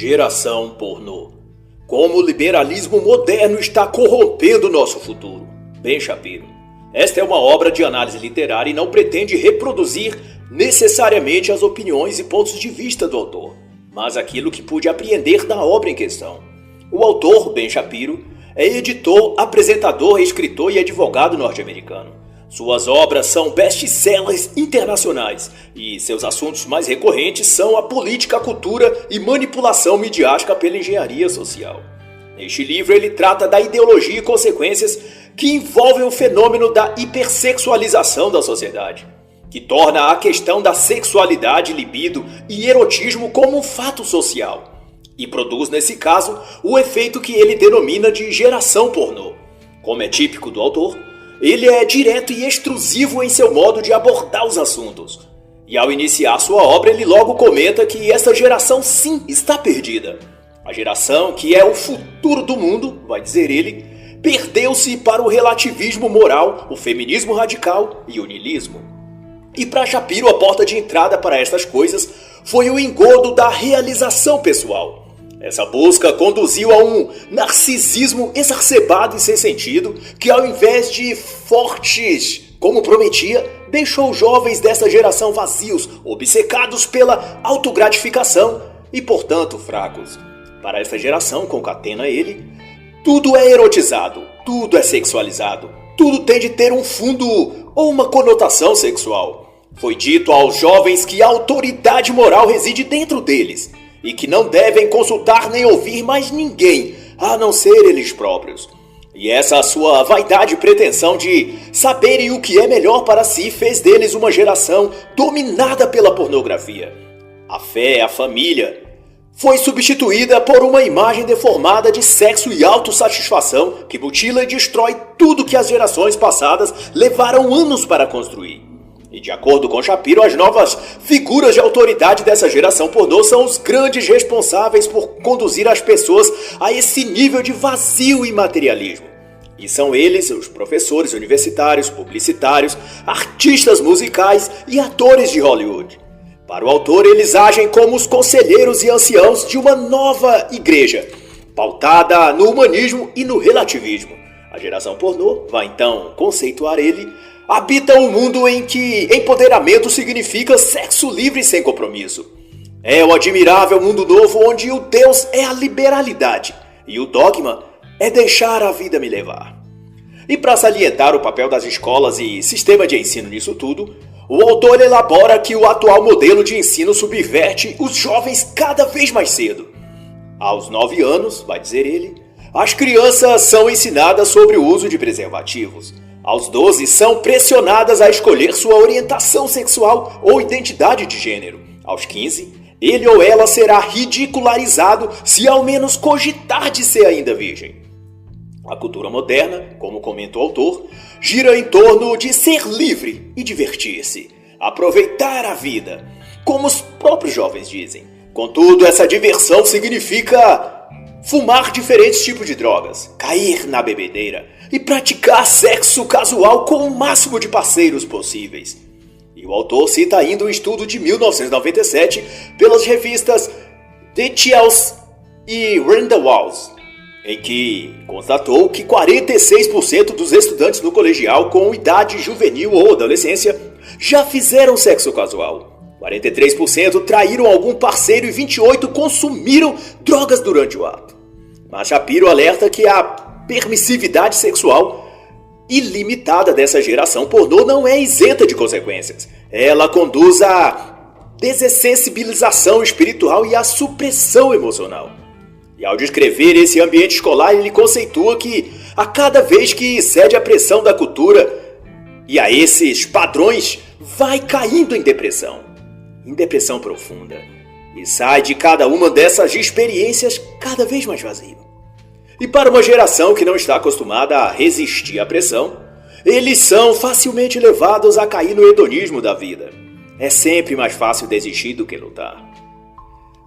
Geração pornô. Como o liberalismo moderno está corrompendo o nosso futuro. Ben Shapiro. Esta é uma obra de análise literária e não pretende reproduzir necessariamente as opiniões e pontos de vista do autor, mas aquilo que pude apreender da obra em questão. O autor, Ben Shapiro, é editor, apresentador, escritor e advogado norte-americano. Suas obras são best-sellers internacionais e seus assuntos mais recorrentes são a política, a cultura e manipulação midiática pela engenharia social. Neste livro ele trata da ideologia e consequências que envolvem o fenômeno da hipersexualização da sociedade, que torna a questão da sexualidade, libido e erotismo como um fato social, e produz nesse caso o efeito que ele denomina de geração pornô. Como é típico do autor, ele é direto e extrusivo em seu modo de abordar os assuntos. E ao iniciar sua obra, ele logo comenta que essa geração sim está perdida. A geração que é o futuro do mundo, vai dizer ele, perdeu-se para o relativismo moral, o feminismo radical e o niilismo. E para Shapiro, a porta de entrada para estas coisas foi o engodo da realização pessoal. Essa busca conduziu a um narcisismo exacerbado e sem sentido, que ao invés de fortes, como prometia, deixou os jovens dessa geração vazios, obcecados pela autogratificação e, portanto, fracos. Para essa geração, concatena ele, tudo é erotizado, tudo é sexualizado, tudo tem de ter um fundo ou uma conotação sexual. Foi dito aos jovens que a autoridade moral reside dentro deles, e que não devem consultar nem ouvir mais ninguém, a não ser eles próprios. E essa sua vaidade e pretensão de saberem o que é melhor para si fez deles uma geração dominada pela pornografia. A fé, a família, foi substituída por uma imagem deformada de sexo e autossatisfação que mutila e destrói tudo que as gerações passadas levaram anos para construir. E de acordo com Shapiro, as novas figuras de autoridade dessa geração pornô são os grandes responsáveis por conduzir as pessoas a esse nível de vazio e materialismo. E são eles, os professores universitários, publicitários, artistas musicais e atores de Hollywood. Para o autor, eles agem como os conselheiros e anciãos de uma nova igreja, pautada no humanismo e no relativismo. A geração pornô vai então conceituar ele, habita um mundo em que empoderamento significa sexo livre sem compromisso. É o admirável mundo novo onde o Deus é a liberalidade e o dogma é deixar a vida me levar. E para salientar o papel das escolas e sistema de ensino nisso tudo, o autor elabora que o atual modelo de ensino subverte os jovens cada vez mais cedo. Aos 9 anos, vai dizer ele, as crianças são ensinadas sobre o uso de preservativos. Aos 12, são pressionadas a escolher sua orientação sexual ou identidade de gênero. Aos 15, ele ou ela será ridicularizado se ao menos cogitar de ser ainda virgem. A cultura moderna, como comenta o autor, gira em torno de ser livre e divertir-se, aproveitar a vida, como os próprios jovens dizem. Contudo, essa diversão significa fumar diferentes tipos de drogas, cair na bebedeira e praticar sexo casual com o máximo de parceiros possíveis. E o autor cita ainda um estudo de 1997 pelas revistas The Chelsea e Randall Walls, em que constatou que 46% dos estudantes no colegial com idade juvenil ou adolescência já fizeram sexo casual. 43% traíram algum parceiro e 28% consumiram drogas durante o ato. Mas Shapiro alerta que a permissividade sexual ilimitada dessa geração pornô não é isenta de consequências. Ela conduz à dessensibilização espiritual e à supressão emocional. E ao descrever esse ambiente escolar, ele conceitua que a cada vez que cede à pressão da cultura e a esses padrões, vai caindo em depressão profunda, e sai de cada uma dessas experiências cada vez mais vazio. E para uma geração que não está acostumada a resistir à pressão, eles são facilmente levados a cair no hedonismo da vida. É sempre mais fácil desistir do que lutar.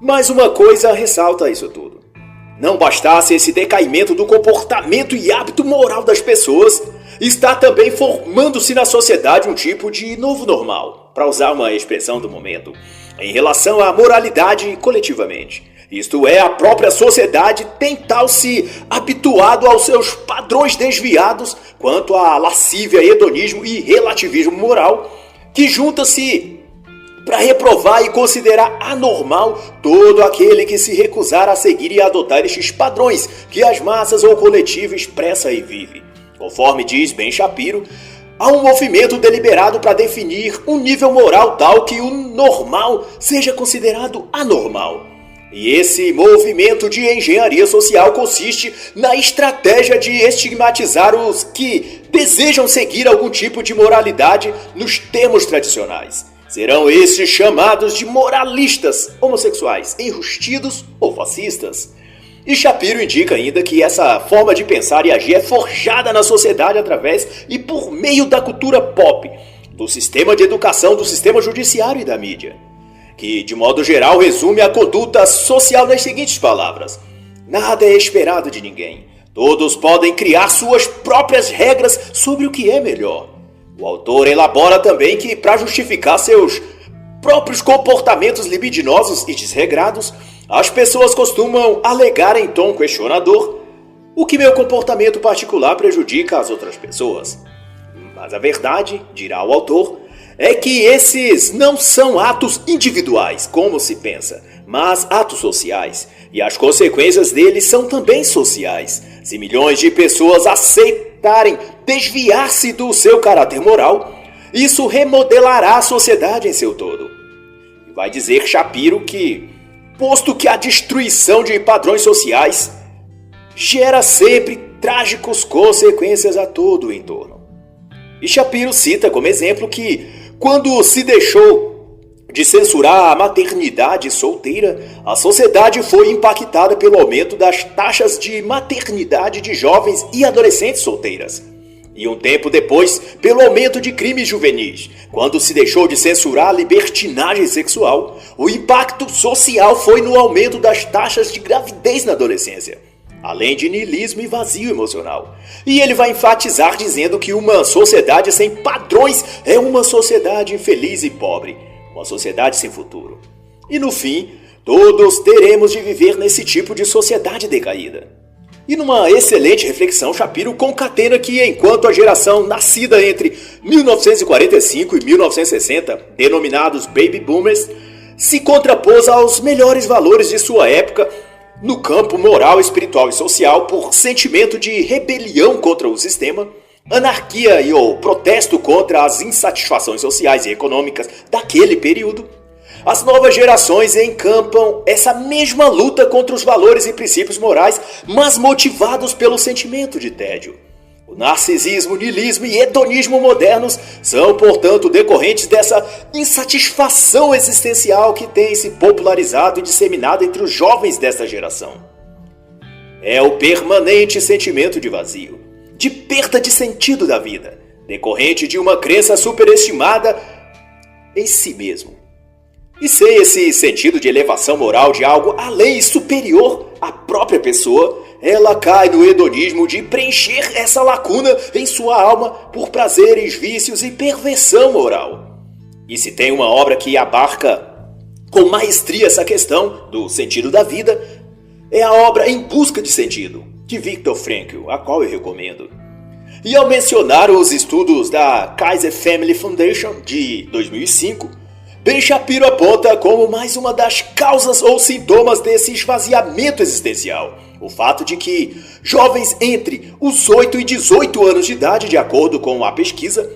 Mas uma coisa ressalta isso tudo. Não bastasse esse decaimento do comportamento e hábito moral das pessoas, está também formando-se na sociedade um tipo de novo normal, para usar uma expressão do momento, em relação à moralidade coletivamente. Isto é, a própria sociedade tem tal se habituado aos seus padrões desviados quanto à lascívia, hedonismo e relativismo moral, que junta-se para reprovar e considerar anormal todo aquele que se recusar a seguir e adotar estes padrões que as massas ou o coletivo expressa e vive. Conforme diz Ben Shapiro, há um movimento deliberado para definir um nível moral tal que o normal seja considerado anormal. E esse movimento de engenharia social consiste na estratégia de estigmatizar os que desejam seguir algum tipo de moralidade nos termos tradicionais. Serão estes chamados de moralistas homossexuais, enrustidos ou fascistas. E Shapiro indica ainda que essa forma de pensar e agir é forjada na sociedade através e por meio da cultura pop, do sistema de educação, do sistema judiciário e da mídia, que de modo geral resume a conduta social nas seguintes palavras: nada é esperado de ninguém, todos podem criar suas próprias regras sobre o que é melhor. O autor elabora também que, para justificar seus próprios comportamentos libidinosos e desregrados, as pessoas costumam alegar em tom questionador o que meu comportamento particular prejudica as outras pessoas. Mas a verdade, dirá o autor, é que esses não são atos individuais, como se pensa, mas atos sociais, e as consequências deles são também sociais. Se milhões de pessoas aceitarem desviar-se do seu caráter moral, isso remodelará a sociedade em seu todo. E vai dizer Shapiro que, posto que a destruição de padrões sociais gera sempre trágicas consequências a todo o entorno. E Shapiro cita como exemplo que, quando se deixou de censurar a maternidade solteira, a sociedade foi impactada pelo aumento das taxas de maternidade de jovens e adolescentes solteiras. E um tempo depois, pelo aumento de crimes juvenis. Quando se deixou de censurar a libertinagem sexual, o impacto social foi no aumento das taxas de gravidez na adolescência, além de niilismo e vazio emocional. E ele vai enfatizar dizendo que uma sociedade sem padrões é uma sociedade infeliz e pobre, uma sociedade sem futuro. E no fim, todos teremos de viver nesse tipo de sociedade decaída. E numa excelente reflexão, Shapiro concatena que enquanto a geração nascida entre 1945 e 1960, denominados Baby Boomers, se contrapôs aos melhores valores de sua época no campo moral, espiritual e social por sentimento de rebelião contra o sistema, anarquia e ou protesto contra as insatisfações sociais e econômicas daquele período, as novas gerações encampam essa mesma luta contra os valores e princípios morais, mas motivados pelo sentimento de tédio. O narcisismo, niilismo e hedonismo modernos são, portanto, decorrentes dessa insatisfação existencial que tem se popularizado e disseminado entre os jovens desta geração. É o permanente sentimento de vazio, de perda de sentido da vida, decorrente de uma crença superestimada em si mesmo. E sem esse sentido de elevação moral de algo além e superior à própria pessoa, ela cai no hedonismo de preencher essa lacuna em sua alma por prazeres, vícios e perversão moral. E se tem uma obra que abarca com maestria essa questão do sentido da vida, é a obra Em Busca de Sentido, de Viktor Frankl, a qual eu recomendo. E ao mencionar os estudos da Kaiser Family Foundation de 2005, Ben Shapiro aponta como mais uma das causas ou sintomas desse esvaziamento existencial o fato de que jovens entre os 8 e 18 anos de idade, de acordo com a pesquisa,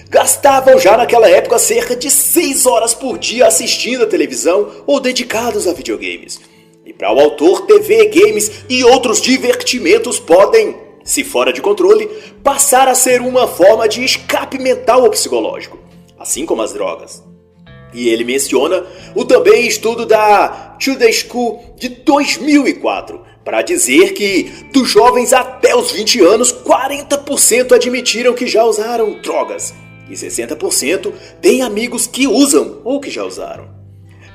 gastavam já naquela época cerca de 6 horas por dia assistindo a televisão ou dedicados a videogames. E para o autor, TV, games e outros divertimentos podem, se fora de controle, passar a ser uma forma de escape mental ou psicológico, assim como as drogas. E ele menciona o também estudo da Today School de 2004, para dizer que dos jovens até os 20 anos, 40% admitiram que já usaram drogas e 60% têm amigos que usam ou que já usaram.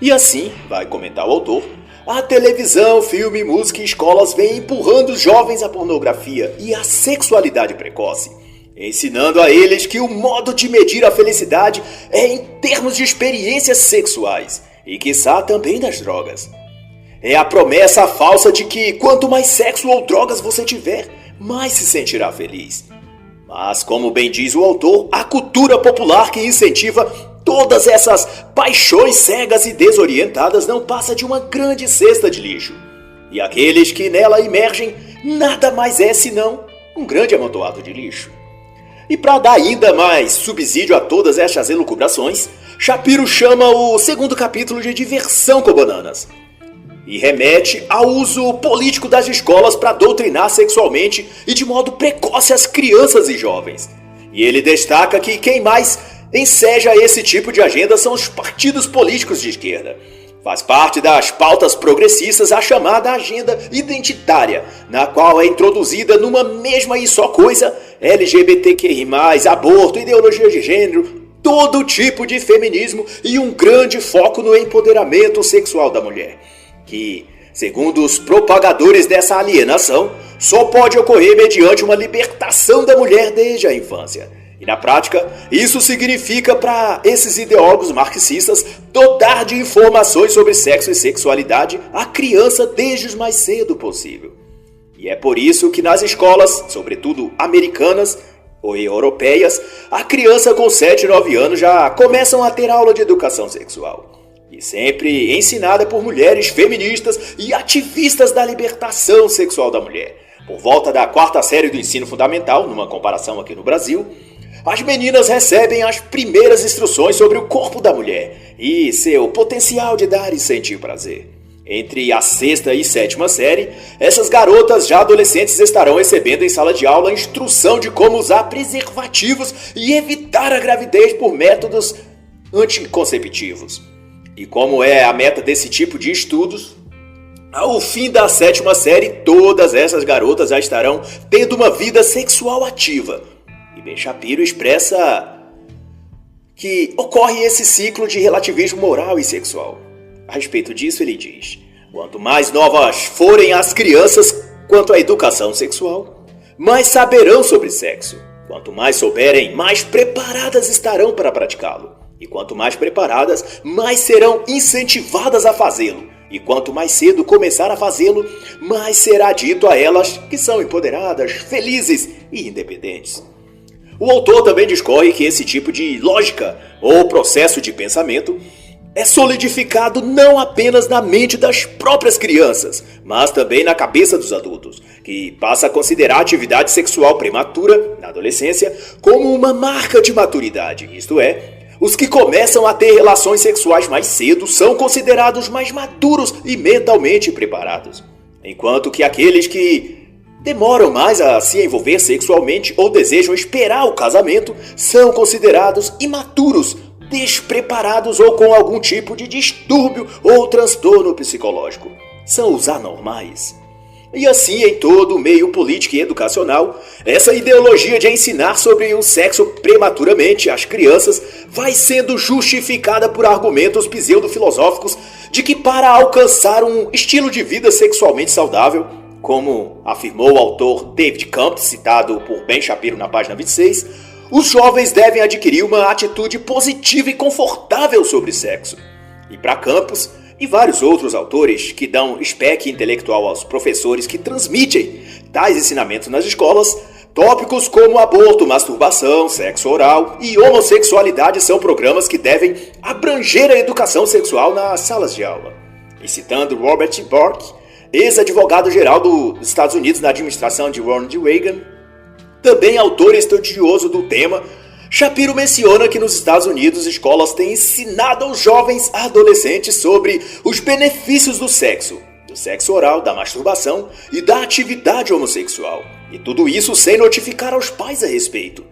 E assim, vai comentar o autor, a televisão, filme, música e escolas vêm empurrando os jovens à pornografia e à sexualidade precoce, ensinando a eles que o modo de medir a felicidade é em termos de experiências sexuais e quiçá também das drogas. é a promessa falsa de que quanto mais sexo ou drogas você tiver, mais se sentirá feliz. Mas, como bem diz o autor, a cultura popular que incentiva todas essas paixões cegas e desorientadas não passa de uma grande cesta de lixo. E aqueles que nela imergem nada mais é senão um grande amontoado de lixo. E para dar ainda mais subsídio a todas estas elucubrações, Shapiro chama o segundo capítulo de diversão com bananas. E remete ao uso político das escolas para doutrinar sexualmente e de modo precoce as crianças e jovens. E ele destaca que quem mais enseja esse tipo de agenda são os partidos políticos de esquerda. Faz parte das pautas progressistas a chamada agenda identitária, na qual é introduzida numa mesma e só coisa LGBTQI+, aborto, ideologia de gênero, todo tipo de feminismo e um grande foco no empoderamento sexual da mulher, que, segundo os propagadores dessa alienação, só pode ocorrer mediante uma libertação da mulher desde a infância. E na prática, isso significa para esses ideólogos marxistas dotar de informações sobre sexo e sexualidade a criança desde o mais cedo possível. E é por isso que nas escolas, sobretudo americanas ou europeias, a criança com 7 e 9 anos já começam a ter aula de educação sexual. E sempre ensinada por mulheres feministas e ativistas da libertação sexual da mulher. Por volta da 4ª série do ensino fundamental, numa comparação aqui no Brasil, as meninas recebem as primeiras instruções sobre o corpo da mulher e seu potencial de dar e sentir prazer. Entre a 6ª e 7ª série, essas garotas já adolescentes estarão recebendo em sala de aula instrução de como usar preservativos e evitar a gravidez por métodos anticonceptivos. E como é a meta desse tipo de estudos, ao fim da 7ª série, todas essas garotas já estarão tendo uma vida sexual ativa. E Ben Shapiro expressa que ocorre esse ciclo de relativismo moral e sexual. A respeito disso, ele diz: quanto mais novas forem as crianças quanto à educação sexual, mais saberão sobre sexo. Quanto mais souberem, mais preparadas estarão para praticá-lo. E quanto mais preparadas, mais serão incentivadas a fazê-lo. E quanto mais cedo começar a fazê-lo, mais será dito a elas que são empoderadas, felizes e independentes. O autor também discorre que esse tipo de lógica ou processo de pensamento é solidificado não apenas na mente das próprias crianças, mas também na cabeça dos adultos, que passa a considerar a atividade sexual prematura, na adolescência, como uma marca de maturidade. Isto é, os que começam a ter relações sexuais mais cedo são considerados mais maduros e mentalmente preparados, enquanto que aqueles que demoram mais a se envolver sexualmente ou desejam esperar o casamento são considerados imaturos, despreparados ou com algum tipo de distúrbio ou transtorno psicológico. São os anormais. E assim, em todo o meio político e educacional, essa ideologia de ensinar sobre o sexo prematuramente às crianças vai sendo justificada por argumentos pseudo-filosóficos de que para alcançar um estilo de vida sexualmente saudável, como afirmou o autor David Campos, citado por Ben Shapiro na página 26, os jovens devem adquirir uma atitude positiva e confortável sobre sexo. E para Campos e vários outros autores que dão spec intelectual aos professores que transmitem tais ensinamentos nas escolas, tópicos como aborto, masturbação, sexo oral e homossexualidade são programas que devem abranger a educação sexual nas salas de aula. E citando Robert Bork, ex-advogado-geral dos Estados Unidos na administração de Ronald Reagan, também autor estudioso do tema, Shapiro menciona que nos Estados Unidos escolas têm ensinado aos jovens adolescentes sobre os benefícios do sexo oral, da masturbação e da atividade homossexual, e tudo isso sem notificar aos pais a respeito.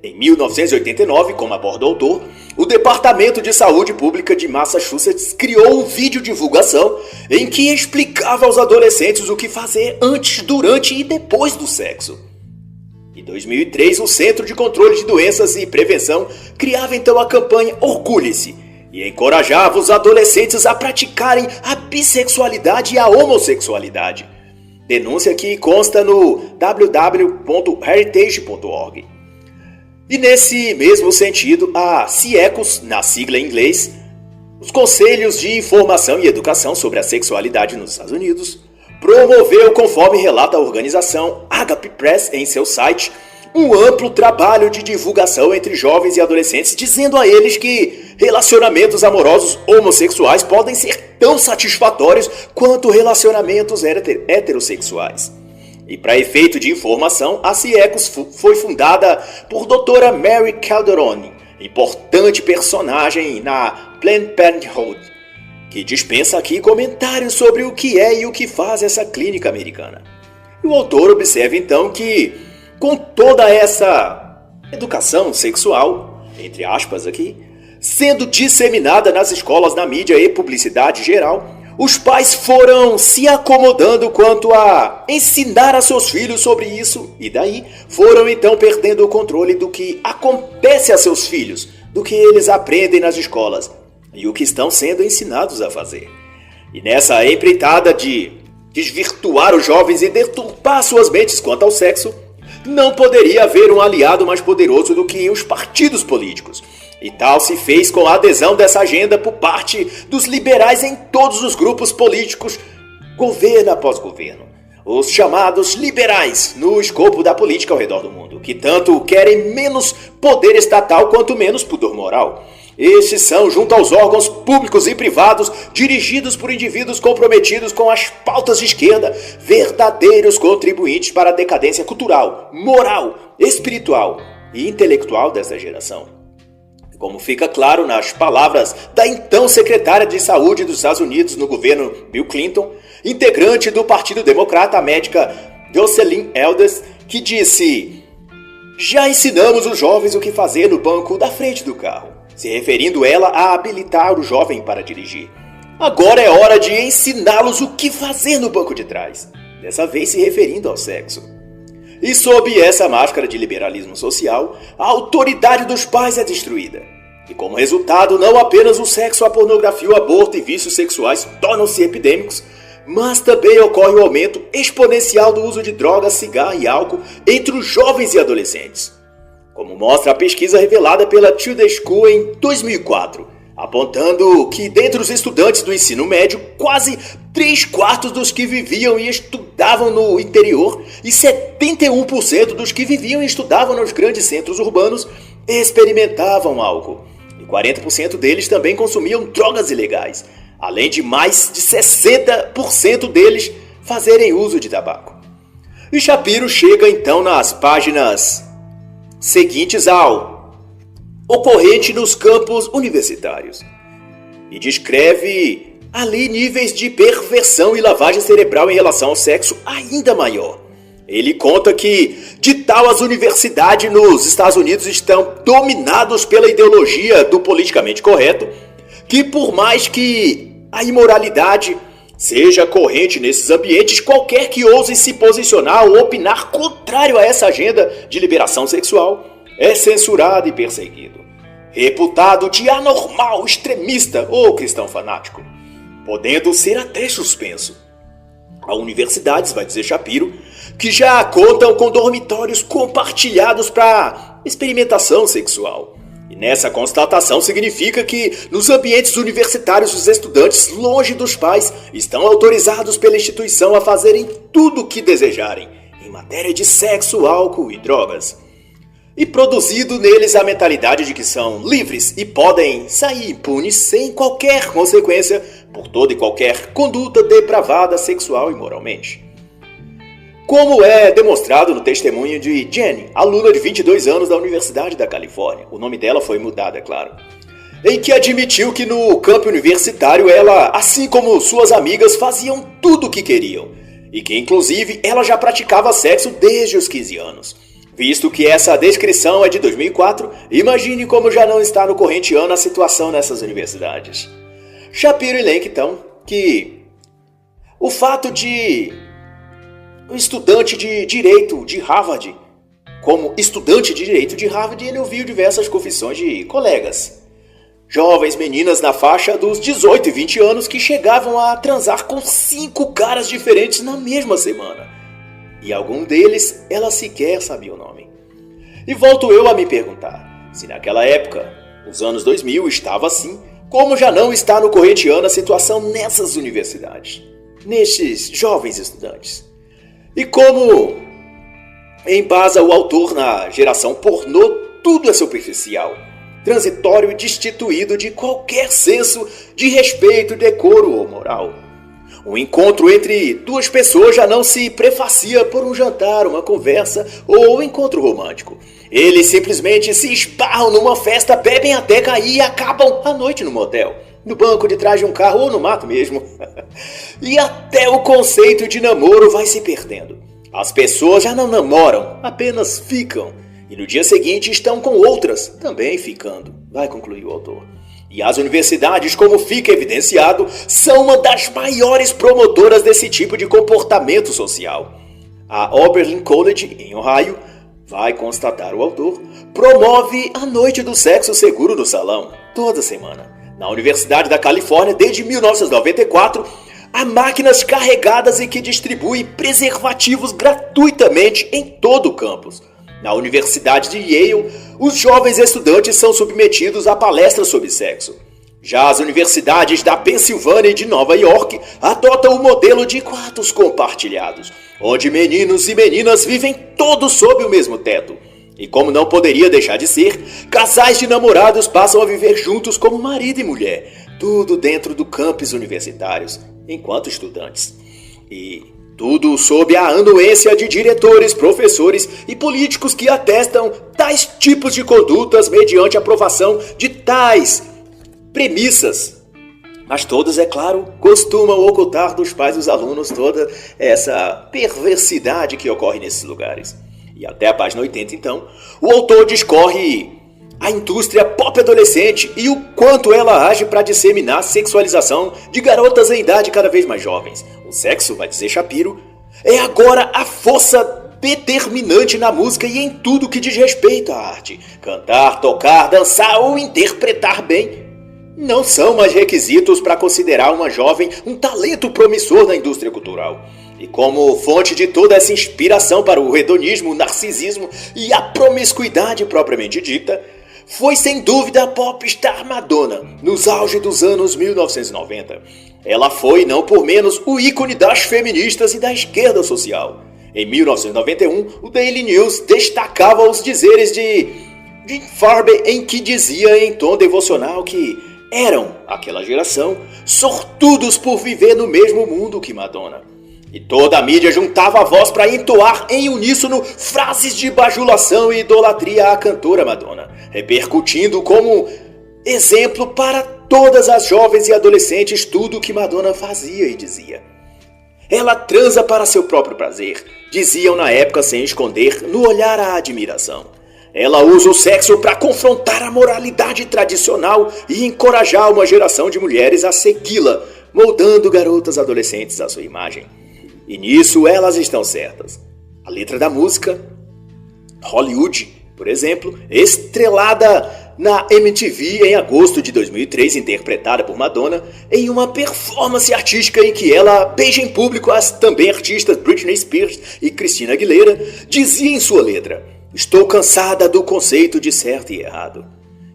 Em 1989, como aborda o autor, o Departamento de Saúde Pública de Massachusetts criou um vídeo divulgação em que explicava aos adolescentes o que fazer antes, durante e depois do sexo. Em 2003, o Centro de Controle de Doenças e Prevenção criava então a campanha Orgulhe-se e encorajava os adolescentes a praticarem a bissexualidade e a homossexualidade. Denúncia que consta no www.heritage.org. E nesse mesmo sentido, a CIECOS, na sigla em inglês, os Conselhos de Informação e Educação sobre a Sexualidade nos Estados Unidos promoveu, conforme relata a organização Agape Press em seu site, um amplo trabalho de divulgação entre jovens e adolescentes, dizendo a eles que relacionamentos amorosos homossexuais podem ser tão satisfatórios quanto relacionamentos heterossexuais. E para efeito de informação, a CIECOS foi fundada por doutora Mary Calderone, importante personagem na Planned Parenthood, que dispensa aqui comentários sobre o que é e o que faz essa clínica americana. E o autor observa então que, com toda essa educação sexual, entre aspas aqui, sendo disseminada nas escolas, na mídia e publicidade geral, os pais foram se acomodando quanto a ensinar a seus filhos sobre isso, e daí foram então perdendo o controle do que acontece a seus filhos, do que eles aprendem nas escolas e o que estão sendo ensinados a fazer. E nessa empreitada de desvirtuar os jovens e deturpar suas mentes quanto ao sexo, não poderia haver um aliado mais poderoso do que os partidos políticos. E tal se fez com a adesão dessa agenda por parte dos liberais em todos os grupos políticos, governo após governo. Os chamados liberais no escopo da política ao redor do mundo, que tanto querem menos poder estatal quanto menos pudor moral. Estes são, junto aos órgãos públicos e privados, dirigidos por indivíduos comprometidos com as pautas de esquerda, verdadeiros contribuintes para a decadência cultural, moral, espiritual e intelectual dessa geração. Como fica claro nas palavras da então secretária de Saúde dos Estados Unidos no governo Bill Clinton, integrante do Partido Democrata, a médica Jocelyn Elders, que disse: "Já ensinamos os jovens o que fazer no banco da frente do carro", se referindo ela a habilitar o jovem para dirigir. Agora é hora de ensiná-los o que fazer no banco de trás, dessa vez se referindo ao sexo. E sob essa máscara de liberalismo social, a autoridade dos pais é destruída. E como resultado, não apenas o sexo, a pornografia, o aborto e vícios sexuais tornam-se epidêmicos, mas também ocorre o aumento exponencial do uso de drogas, cigarro e álcool entre os jovens e adolescentes. Como mostra a pesquisa revelada pela Today School em 2004, apontando que dentre os estudantes do ensino médio, quase 3/4 dos que viviam e estudavam no interior e 71% dos que viviam e estudavam nos grandes centros urbanos experimentavam álcool. E 40% deles também consumiam drogas ilegais, além de mais de 60% deles fazerem uso de tabaco. E Shapiro chega então nas páginas seguintes ao ocorrente nos campos universitários e descreve ali níveis de perversão e lavagem cerebral em relação ao sexo ainda maior. Ele conta que, de tal as universidades nos Estados Unidos estão dominados pela ideologia do politicamente correto, que por mais que a imoralidade seja corrente nesses ambientes, qualquer que ouse se posicionar ou opinar contrário a essa agenda de liberação sexual é censurado e perseguido, reputado de anormal, extremista ou cristão fanático, podendo ser até suspenso. Há universidades, vai dizer Shapiro, que já contam com dormitórios compartilhados para experimentação sexual. E nessa constatação significa que nos ambientes universitários os estudantes, longe dos pais, estão autorizados pela instituição a fazerem tudo o que desejarem em matéria de sexo, álcool e drogas. E produzido neles a mentalidade de que são livres e podem sair impunes sem qualquer consequência por toda e qualquer conduta depravada sexual e moralmente. Como é demonstrado no testemunho de Jenny, aluna de 22 anos da Universidade da Califórnia, o nome dela foi mudado, é claro, em que admitiu que no campo universitário ela, assim como suas amigas, faziam tudo o que queriam, e que inclusive ela já praticava sexo desde os 15 anos. Visto que essa descrição é de 2004, imagine como já não está no corrente ano a situação nessas universidades. Shapiro elenca então que o fato de um estudante de direito de Harvard, como estudante de direito de Harvard, ele ouviu diversas confissões de colegas, jovens meninas na faixa dos 18 e 20 anos que chegavam a transar com 5 caras diferentes na mesma semana. E algum deles ela sequer sabia o nome. E volto eu a me perguntar, se naquela época, os anos 2000, estava assim, Como já não está no corrente ano a situação nessas universidades, nestes jovens estudantes. E como embasa o autor na geração pornô, tudo é superficial, transitório e destituído de qualquer senso de respeito, decoro ou moral. Um encontro entre duas pessoas já não se prefacia por um jantar, uma conversa ou um encontro romântico. Eles simplesmente se esbarram numa festa, bebem até cair e acabam a noite no motel, no banco de trás de um carro ou no mato mesmo. E até o conceito de namoro vai se perdendo. As pessoas já não namoram, apenas ficam. E no dia seguinte estão com outras, também ficando, vai concluir o autor. E as universidades, como fica evidenciado, são uma das maiores promotoras desse tipo de comportamento social. A Oberlin College, em Ohio, vai constatar o autor, promove a noite do sexo seguro no salão, toda semana. Na Universidade da Califórnia, desde 1994, há máquinas carregadas e que distribuem preservativos gratuitamente em todo o campus. Na Universidade de Yale, os jovens estudantes são submetidos a palestras sobre sexo. Já as universidades da Pensilvânia e de Nova York adotam o modelo de quartos compartilhados, onde meninos e meninas vivem todos sob o mesmo teto. E como não poderia deixar de ser, casais de namorados passam a viver juntos como marido e mulher, tudo dentro do campus universitários, enquanto estudantes. E tudo sob a anuência de diretores, professores e políticos que atestam tais tipos de condutas mediante aprovação de tais premissas. Mas todos, é claro, costumam ocultar dos pais dos alunos toda essa perversidade que ocorre nesses lugares. E até a página 80, então, o autor discorre a indústria pop adolescente e o quanto ela age para disseminar a sexualização de garotas em idade cada vez mais jovens. O sexo, vai dizer Shapiro, é agora a força determinante na música e em tudo que diz respeito à arte. Cantar, tocar, dançar ou interpretar bem não são mais requisitos para considerar uma jovem um talento promissor na indústria cultural. E como fonte de toda essa inspiração para o hedonismo, o narcisismo e a promiscuidade propriamente dita, foi sem dúvida a popstar Madonna, nos auge dos anos 1990. Ela foi, não por menos, o ícone das feministas e da esquerda social. Em 1991, o Daily News destacava os dizeres de Jim Farber, em que dizia em tom devocional que eram, aquela geração, sortudos por viver no mesmo mundo que Madonna. E toda a mídia juntava a voz para entoar em uníssono frases de bajulação e idolatria à cantora Madonna, repercutindo como exemplo para todas as jovens e adolescentes tudo o que Madonna fazia e dizia. Ela transa para seu próprio prazer, diziam na época sem esconder, no olhar a admiração. Ela usa o sexo para confrontar a moralidade tradicional e encorajar uma geração de mulheres a segui-la, moldando garotas adolescentes à sua imagem. E nisso elas estão certas. A letra da música, Hollywood, por exemplo, estrelada na MTV em agosto de 2003, interpretada por Madonna, em uma performance artística em que ela beija em público as também artistas Britney Spears e Christina Aguilera, dizia em sua letra: "Estou cansada do conceito de certo e errado."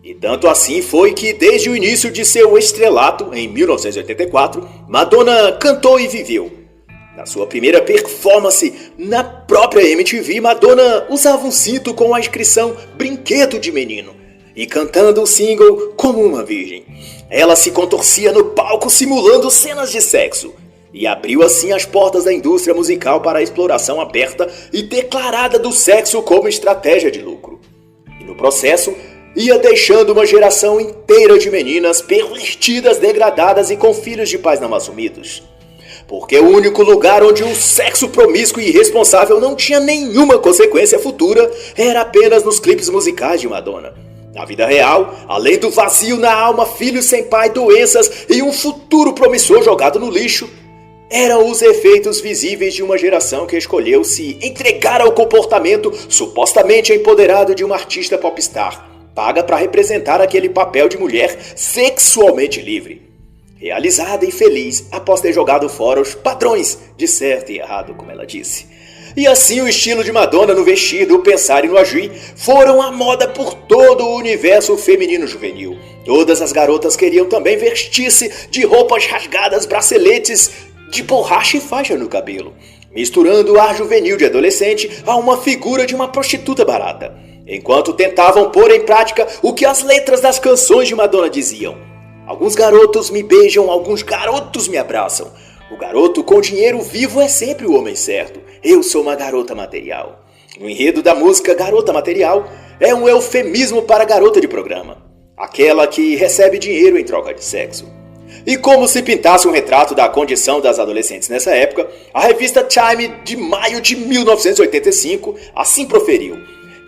E tanto assim foi que, desde o início de seu estrelato, em 1984, Madonna cantou e viveu. Na sua primeira performance na própria MTV, Madonna usava um cinto com a inscrição "Brinquedo de Menino" e cantando o single como uma virgem. Ela se contorcia no palco simulando cenas de sexo e abriu assim as portas da indústria musical para a exploração aberta e declarada do sexo como estratégia de lucro. E no processo, ia deixando uma geração inteira de meninas pervertidas, degradadas e com filhos de pais não assumidos. Porque o único lugar onde o sexo promíscuo e irresponsável não tinha nenhuma consequência futura era apenas nos clipes musicais de Madonna. Na vida real, além do vazio na alma, filhos sem pai, doenças e um futuro promissor jogado no lixo, eram os efeitos visíveis de uma geração que escolheu se entregar ao comportamento supostamente empoderado de uma artista popstar, paga para representar aquele papel de mulher sexualmente livre. Realizada e feliz após ter jogado fora os padrões de certo e errado, como ela disse. E assim o estilo de Madonna no vestir, no pensar e no agir foram a moda por todo o universo feminino juvenil. Todas as garotas queriam também vestir-se de roupas rasgadas, braceletes de borracha e faixa no cabelo, misturando o ar juvenil de adolescente a uma figura de uma prostituta barata, enquanto tentavam pôr em prática o que as letras das canções de Madonna diziam. Alguns garotos me beijam, alguns garotos me abraçam. O garoto com dinheiro vivo é sempre o homem certo. Eu sou uma garota material. O enredo da música Garota Material é um eufemismo para garota de programa, aquela que recebe dinheiro em troca de sexo. E como se pintasse um retrato da condição das adolescentes nessa época, a revista Time, de maio de 1985, assim proferiu: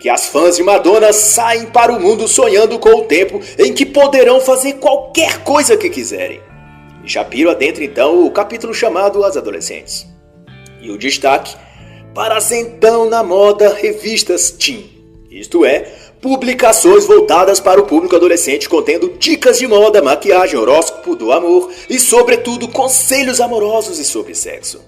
que as fãs de Madonna saem para o mundo sonhando com o tempo em que poderão fazer qualquer coisa que quiserem. E Shapiro adentra então o capítulo chamado As Adolescentes. E o destaque para as então na moda revistas teen, isto é, publicações voltadas para o público adolescente contendo dicas de moda, maquiagem, horóscopo do amor e, sobretudo, conselhos amorosos e sobre sexo.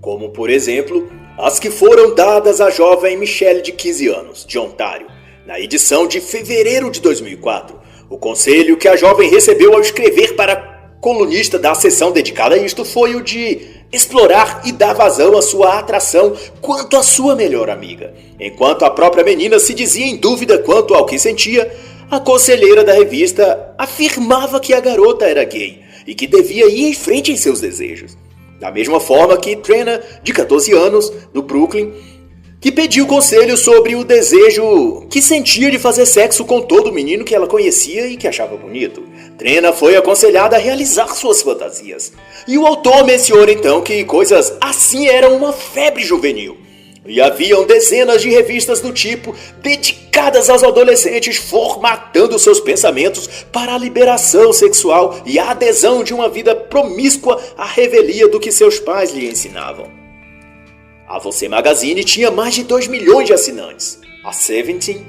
Como, por exemplo, as que foram dadas à jovem Michelle, de 15 anos, de Ontário, na edição de fevereiro de 2004. O conselho que a jovem recebeu ao escrever para a colunista da seção dedicada a isto foi o de explorar e dar vazão à sua atração quanto à sua melhor amiga. Enquanto a própria menina se dizia em dúvida quanto ao que sentia, a conselheira da revista afirmava que a garota era gay e que devia ir em frente em seus desejos. Da mesma forma que Trina, de 14 anos, do Brooklyn, que pediu conselho sobre o desejo que sentia de fazer sexo com todo menino que ela conhecia e que achava bonito. Trina foi aconselhada a realizar suas fantasias. E o autor menciona então que coisas assim eram uma febre juvenil. E haviam dezenas de revistas do tipo dedicadas aos adolescentes formatando seus pensamentos para a liberação sexual e a adesão de uma vida promíscua à revelia do que seus pais lhe ensinavam. A Você Magazine tinha mais de 2 milhões de assinantes. A Seventeen,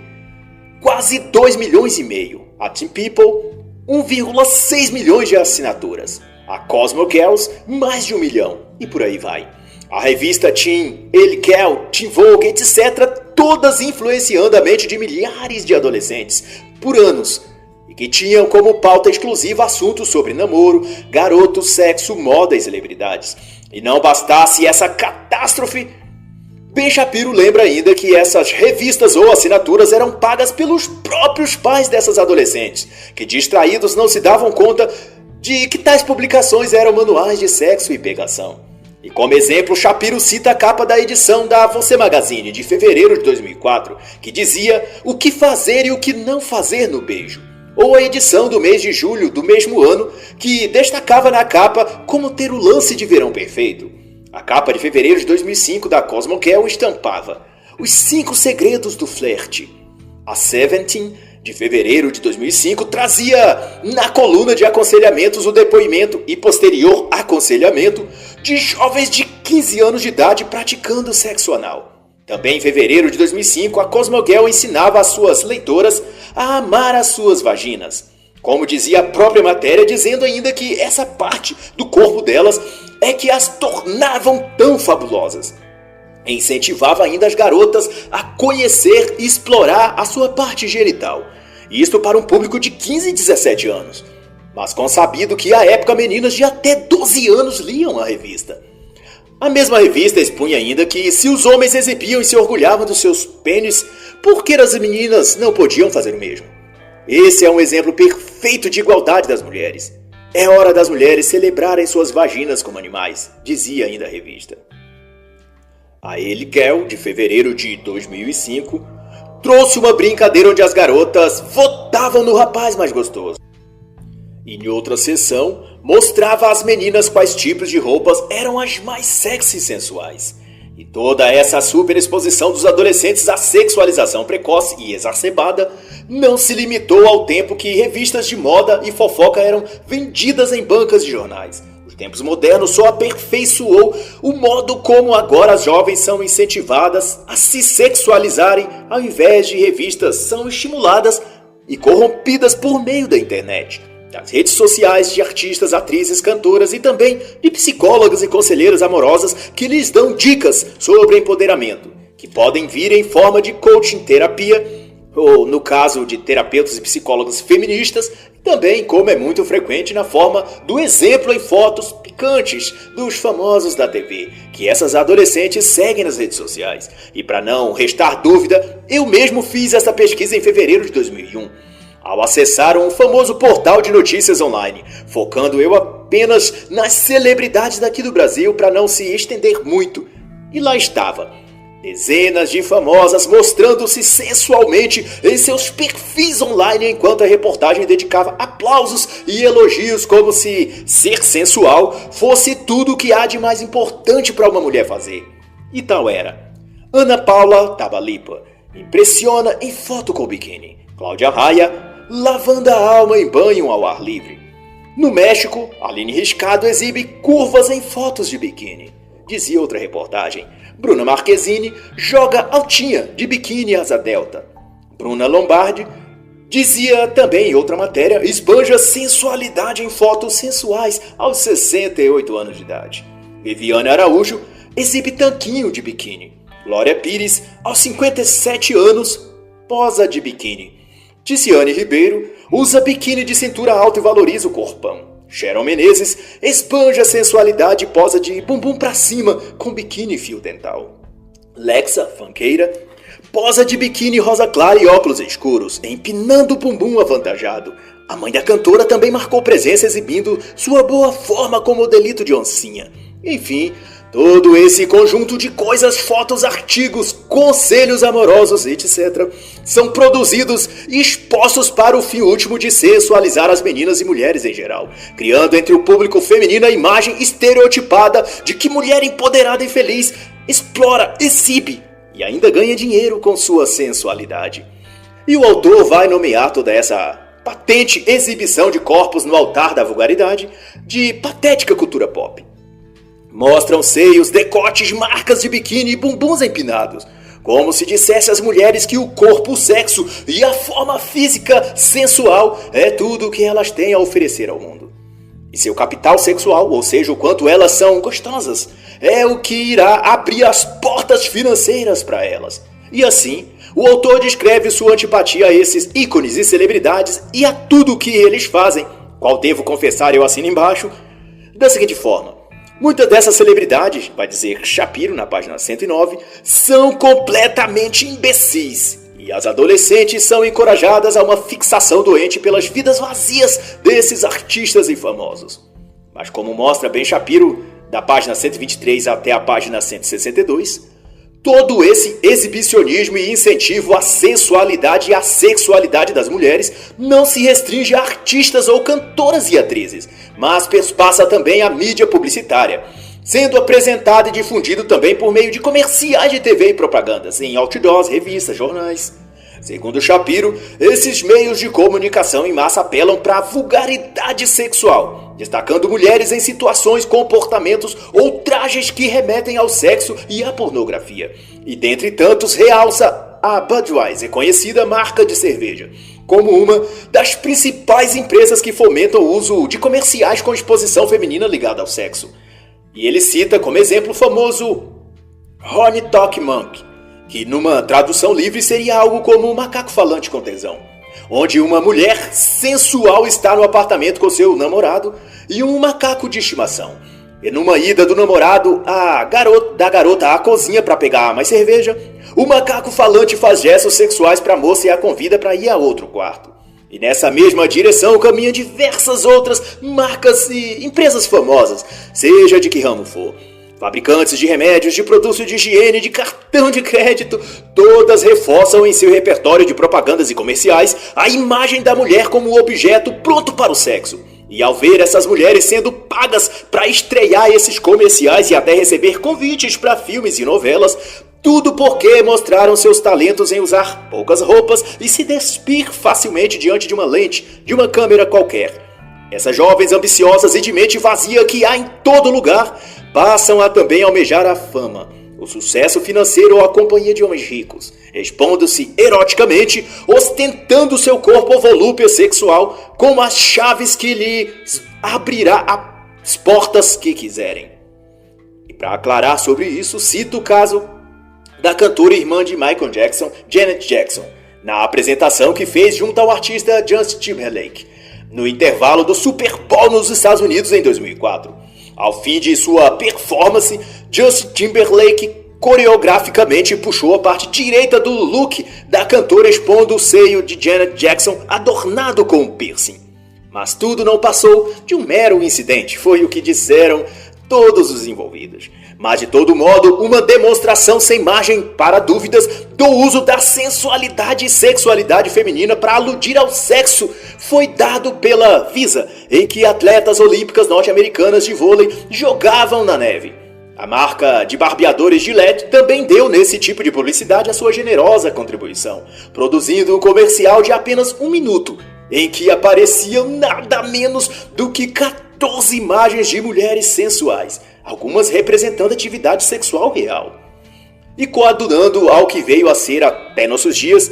quase 2 milhões e meio. A Teen People, 1,6 milhões de assinaturas. A Cosmo Girls, mais de 1 milhão. E por aí vai. A revista Teen, Elle Girl, Teen Vogue, etc. Todas influenciando a mente de milhares de adolescentes por anos. E que tinham como pauta exclusiva assuntos sobre namoro, garotos, sexo, moda e celebridades. E não bastasse essa catástrofe, Ben Shapiro lembra ainda que essas revistas ou assinaturas eram pagas pelos próprios pais dessas adolescentes, que distraídos não se davam conta de que tais publicações eram manuais de sexo e pegação. E como exemplo, Shapiro cita a capa da edição da Você Magazine de fevereiro de 2004, que dizia o que fazer e o que não fazer no beijo. Ou a edição do mês de julho do mesmo ano, que destacava na capa como ter o lance de verão perfeito. A capa de fevereiro de 2005 da Cosmo Girl estampava os 5 segredos do flerte. A Seventeen, de fevereiro de 2005, trazia na coluna de aconselhamentos o depoimento e posterior aconselhamento de jovens de 15 anos de idade praticando sexo anal. Também em fevereiro de 2005, a Cosmo Girl ensinava às suas leitoras a amar as suas vaginas. Como dizia a própria matéria, dizendo ainda que essa parte do corpo delas é que as tornavam tão fabulosas. E incentivava ainda as garotas a conhecer e explorar a sua parte genital. Isto para um público de 15 e 17 anos. Mas consabido que à época meninas de até 12 anos liam a revista. A mesma revista expunha ainda que se os homens exibiam e se orgulhavam dos seus pênis, por que as meninas não podiam fazer o mesmo? Esse é um exemplo perfeito de igualdade das mulheres. É hora das mulheres celebrarem suas vaginas como animais, dizia ainda a revista. A Elle Girl, de fevereiro de 2005, trouxe uma brincadeira onde as garotas votavam no rapaz mais gostoso. E em outra sessão, mostrava às meninas quais tipos de roupas eram as mais sexy e sensuais. E toda essa superexposição dos adolescentes à sexualização precoce e exacerbada não se limitou ao tempo que revistas de moda e fofoca eram vendidas em bancas de jornais. Os tempos modernos só aperfeiçoou o modo como agora as jovens são incentivadas a se sexualizarem, ao invés de revistas são estimuladas e corrompidas por meio da internet. das redes sociais de artistas, atrizes, cantoras e também de psicólogas e conselheiras amorosas que lhes dão dicas sobre empoderamento, que podem vir em forma de coaching, terapia, ou no caso de terapeutas e psicólogos feministas, também, como é muito frequente, na forma do exemplo em fotos picantes dos famosos da TV, que essas adolescentes seguem nas redes sociais. E para não restar dúvida, eu mesmo fiz essa pesquisa em fevereiro de 2001, ao acessar um famoso portal de notícias online, focando eu apenas nas celebridades daqui do Brasil para não se estender muito. E lá estava, dezenas de famosas mostrando-se sensualmente em seus perfis online, enquanto a reportagem dedicava aplausos e elogios como se ser sensual fosse tudo o que há de mais importante para uma mulher fazer. E tal era. Ana Paula Tabalipa impressiona em foto com biquíni. Cláudia Raia lavando a alma em banho ao ar livre. No México, Aline Riscado exibe curvas em fotos de biquíni. Dizia outra reportagem. Bruna Marquezine joga altinha de biquíni asa delta. Bruna Lombardi, dizia também em outra matéria, esbanja sensualidade em fotos sensuais aos 68 anos de idade. Viviane Araújo exibe tanquinho de biquíni. Glória Pires, aos 57 anos, posa de biquíni. Ticiane Ribeiro usa biquíni de cintura alta e valoriza o corpão. Sharon Menezes esbanja sensualidade e posa de bumbum pra cima com biquíni e fio dental. Lexa, funkeira, posa de biquíni rosa clara e óculos escuros, empinando o bumbum avantajado. A mãe da cantora também marcou presença exibindo sua boa forma com modelito de oncinha. Enfim, todo esse conjunto de coisas, fotos, artigos, conselhos amorosos, etc., são produzidos e expostos para o fim último de sensualizar as meninas e mulheres em geral, criando entre o público feminino a imagem estereotipada de que mulher empoderada e feliz explora, exibe e ainda ganha dinheiro com sua sensualidade. E o autor vai nomear toda essa patente exibição de corpos no altar da vulgaridade de patética cultura pop. Mostram seios, decotes, marcas de biquíni e bumbuns empinados, como se dissesse às mulheres que o corpo, o sexo e a forma física sensual é tudo o que elas têm a oferecer ao mundo. E seu capital sexual, ou seja, o quanto elas são gostosas, é o que irá abrir as portas financeiras para elas. E assim, o autor descreve sua antipatia a esses ícones e celebridades e a tudo o que eles fazem, qual devo confessar eu assino embaixo, da seguinte forma. Muitas dessas celebridades, vai dizer Shapiro na página 109, são completamente imbecis. E as adolescentes são encorajadas a uma fixação doente pelas vidas vazias desses artistas e famosos. Mas como mostra bem Shapiro, da página 123 até a página 162, todo esse exibicionismo e incentivo à sensualidade e à sexualidade das mulheres não se restringe a artistas ou cantoras e atrizes, mas perpassa também a mídia publicitária, sendo apresentado e difundido também por meio de comerciais de TV e propagandas, em outdoors, revistas, jornais. Segundo Shapiro, esses meios de comunicação em massa apelam para a vulgaridade sexual, destacando mulheres em situações, comportamentos ou trajes que remetem ao sexo e à pornografia. E dentre tantos, realça a Budweiser, conhecida marca de cerveja, como uma das principais empresas que fomentam o uso de comerciais com exposição feminina ligada ao sexo. E ele cita como exemplo o famoso Horny Talk Monkey, que numa tradução livre seria algo como um macaco falante com tesão, onde uma mulher sensual está no apartamento com seu namorado e um macaco de estimação. E numa ida do namorado da garota à cozinha para pegar mais cerveja, o macaco falante faz gestos sexuais para a moça e a convida para ir a outro quarto. E nessa mesma direção caminham diversas outras marcas e empresas famosas, seja de que ramo for. Fabricantes de remédios, de produtos de higiene, de cartão de crédito, todas reforçam em seu repertório de propagandas e comerciais a imagem da mulher como objeto pronto para o sexo. E ao ver essas mulheres sendo pagas para estrear esses comerciais e até receber convites para filmes e novelas, tudo porque mostraram seus talentos em usar poucas roupas e se despir facilmente diante de uma lente, de uma câmera qualquer. Essas jovens ambiciosas e de mente vazia que há em todo lugar passam a também almejar a fama, o sucesso financeiro ou a companhia de homens ricos, expondo-se eroticamente, ostentando seu corpo ou volúpia sexual como as chaves que lhes abrirá as portas que quiserem. E para aclarar sobre isso, cito o caso da cantora irmã de Michael Jackson, Janet Jackson, na apresentação que fez junto ao artista Justin Timberlake, no intervalo do Super Bowl nos Estados Unidos em 2004. Ao fim de sua performance, Justin Timberlake coreograficamente puxou a parte direita do look da cantora, expondo o seio de Janet Jackson adornado com um piercing. Mas tudo não passou de um mero incidente, foi o que disseram todos os envolvidos. Mas de todo modo, uma demonstração sem margem para dúvidas do uso da sensualidade e sexualidade feminina para aludir ao sexo foi dado pela Visa, em que atletas olímpicas norte-americanas de vôlei jogavam na neve. A marca de barbeadores Gillette também deu nesse tipo de publicidade a sua generosa contribuição, produzindo um comercial de apenas 1 minuto, em que apareciam nada menos do que 14 imagens de mulheres sensuais, algumas representando atividade sexual real. E coadunando ao que veio a ser até nossos dias,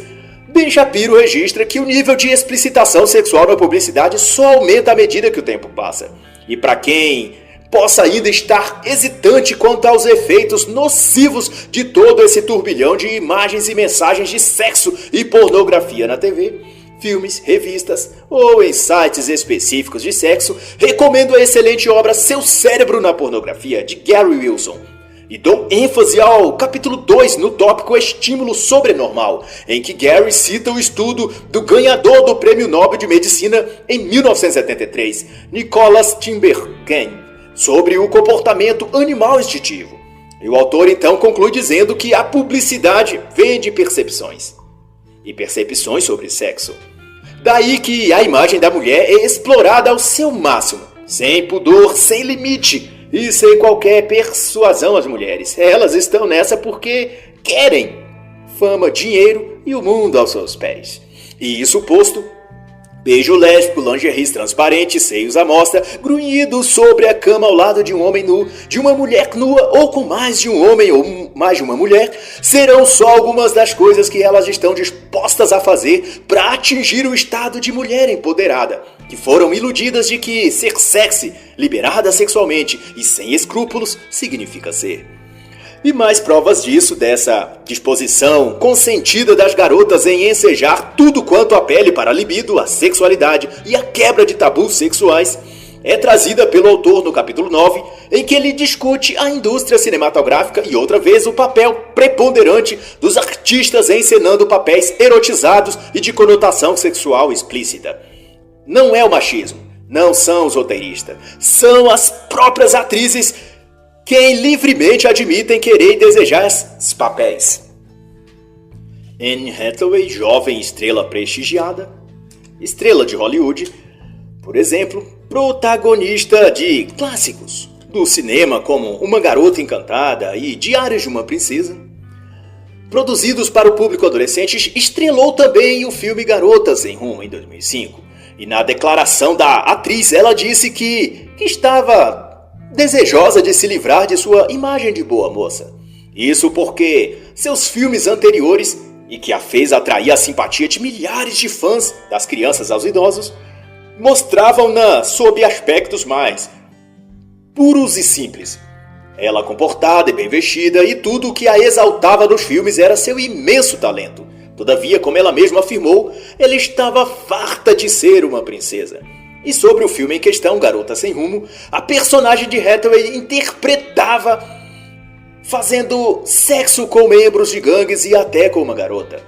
Ben Shapiro registra que o nível de explicitação sexual na publicidade só aumenta à medida que o tempo passa. E para quem possa ainda estar hesitante quanto aos efeitos nocivos de todo esse turbilhão de imagens e mensagens de sexo e pornografia na TV, filmes, revistas ou em sites específicos de sexo, recomendo a excelente obra Seu Cérebro na Pornografia, de Gary Wilson. E dou ênfase ao capítulo 2 no tópico Estímulo Sobrenormal, em que Gary cita o estudo do ganhador do Prêmio Nobel de Medicina em 1973, Nicholas Timbergen, sobre o comportamento animal instintivo. E o autor então conclui dizendo que a publicidade vem de percepções. E percepções sobre sexo. Daí que a imagem da mulher é explorada ao seu máximo, sem pudor, sem limite e sem qualquer persuasão às mulheres. Elas estão nessa porque querem fama, dinheiro e o mundo aos seus pés. E isso posto, beijo lésbico, lingeries transparentes, seios à mostra, grunhidos sobre a cama ao lado de um homem nu, de uma mulher nua ou com mais de um homem ou mais de uma mulher, serão só algumas das coisas que elas estão dispostas a fazer para atingir o estado de mulher empoderada, que foram iludidas de que ser sexy, liberada sexualmente e sem escrúpulos significa ser. E mais provas disso, dessa disposição consentida das garotas em ensejar tudo quanto apele para a libido, a sexualidade e a quebra de tabus sexuais, é trazida pelo autor no capítulo 9, em que ele discute a indústria cinematográfica e outra vez o papel preponderante dos artistas encenando papéis erotizados e de conotação sexual explícita. Não é o machismo, não são os roteiristas, são as próprias atrizes quem livremente admitem querer e desejar esses papéis. Anne Hathaway, jovem estrela prestigiada, estrela de Hollywood, por exemplo, protagonista de clássicos do cinema como Uma Garota Encantada e Diários de uma Princesa, produzidos para o público adolescente, estrelou também o filme Garotas em Rumo em 2005. E na declaração da atriz, ela disse que estava desejosa de se livrar de sua imagem de boa moça. Isso porque seus filmes anteriores, e que a fez atrair a simpatia de milhares de fãs, das crianças aos idosos, mostravam-na sob aspectos mais puros e simples. Ela comportada e bem vestida, e tudo o que a exaltava nos filmes era seu imenso talento. Todavia, como ela mesma afirmou, ela estava farta de ser uma princesa. E sobre o filme em questão, Garota Sem Rumo, a personagem de Hathaway interpretava fazendo sexo com membros de gangues e até com uma garota.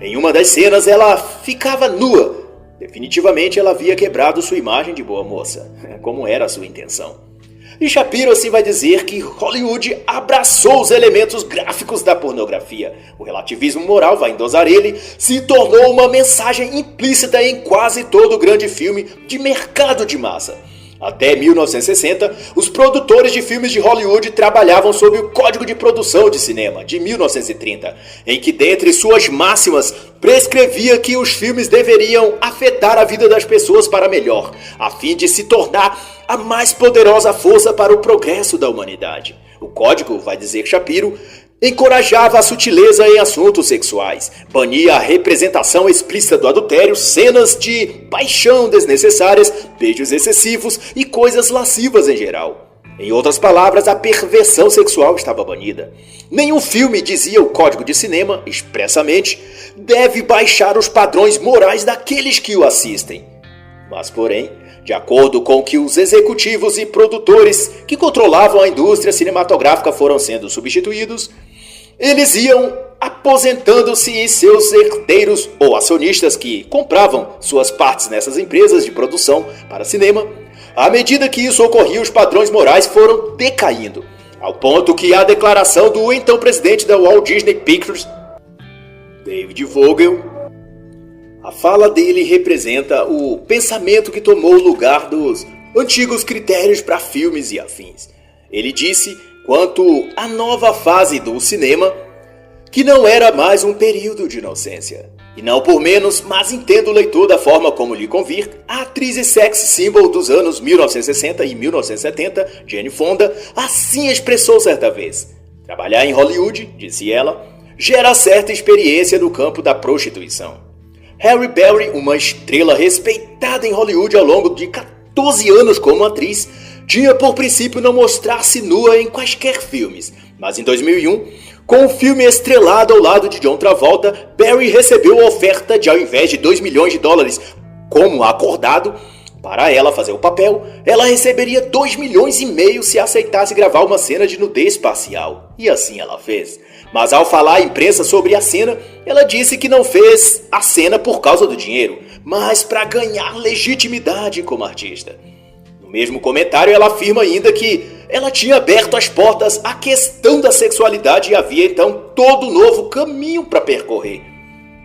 Em uma das cenas ela ficava nua. Definitivamente ela havia quebrado sua imagem de boa moça, como era a sua intenção. E Shapiro assim vai dizer que Hollywood abraçou os elementos gráficos da pornografia. O relativismo moral, vai endosar ele, se tornou uma mensagem implícita em quase todo grande filme de mercado de massa. Até 1960, os produtores de filmes de Hollywood trabalhavam sob o Código de Produção de Cinema, de 1930, em que, dentre suas máximas, prescrevia que os filmes deveriam afetar a vida das pessoas para melhor, a fim de se tornar a mais poderosa força para o progresso da humanidade. O Código, vai dizer Shapiro, encorajava a sutileza em assuntos sexuais, bania a representação explícita do adultério, cenas de paixão desnecessárias, beijos excessivos e coisas lascivas em geral. Em outras palavras, a perversão sexual estava banida. Nenhum filme, dizia o Código de Cinema, expressamente, deve baixar os padrões morais daqueles que o assistem. Mas, porém, de acordo com o que os executivos e produtores que controlavam a indústria cinematográfica foram sendo substituídos, eles iam aposentando-se e seus herdeiros ou acionistas que compravam suas partes nessas empresas de produção para cinema, à medida que isso ocorria, os padrões morais foram decaindo, ao ponto que a declaração do então presidente da Walt Disney Pictures, David Vogel, a fala dele representa o pensamento que tomou o lugar dos antigos critérios para filmes e afins. Ele disse, quanto à nova fase do cinema, que não era mais um período de inocência. E não por menos, mas entendo o leitor da forma como lhe convir, a atriz e sex symbol dos anos 1960 e 1970, Jane Fonda, assim expressou certa vez. Trabalhar em Hollywood, disse ela, gera certa experiência no campo da prostituição. Halle Berry, uma estrela respeitada em Hollywood ao longo de 14 anos como atriz, tinha por princípio não mostrar-se nua em quaisquer filmes, mas em 2001, com o filme estrelado ao lado de John Travolta, Berry recebeu a oferta de, ao invés de $2 milhões, como acordado, para ela fazer o papel, ela receberia $2,5 milhões se aceitasse gravar uma cena de nudez parcial. E assim ela fez. Mas ao falar à imprensa sobre a cena, ela disse que não fez a cena por causa do dinheiro, mas para ganhar legitimidade como artista. No mesmo comentário, ela afirma ainda que ela tinha aberto as portas à questão da sexualidade e havia então todo um novo caminho para percorrer.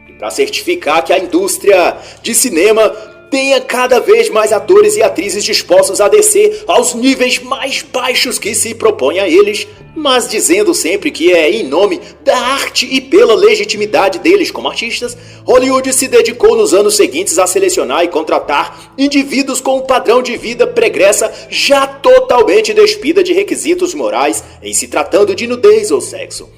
E para certificar que a indústria de cinema tenha cada vez mais atores e atrizes dispostos a descer aos níveis mais baixos que se propõe a eles, mas dizendo sempre que é em nome da arte e pela legitimidade deles como artistas, Hollywood se dedicou nos anos seguintes a selecionar e contratar indivíduos com um padrão de vida pregressa já totalmente despida de requisitos morais em se tratando de nudez ou sexo.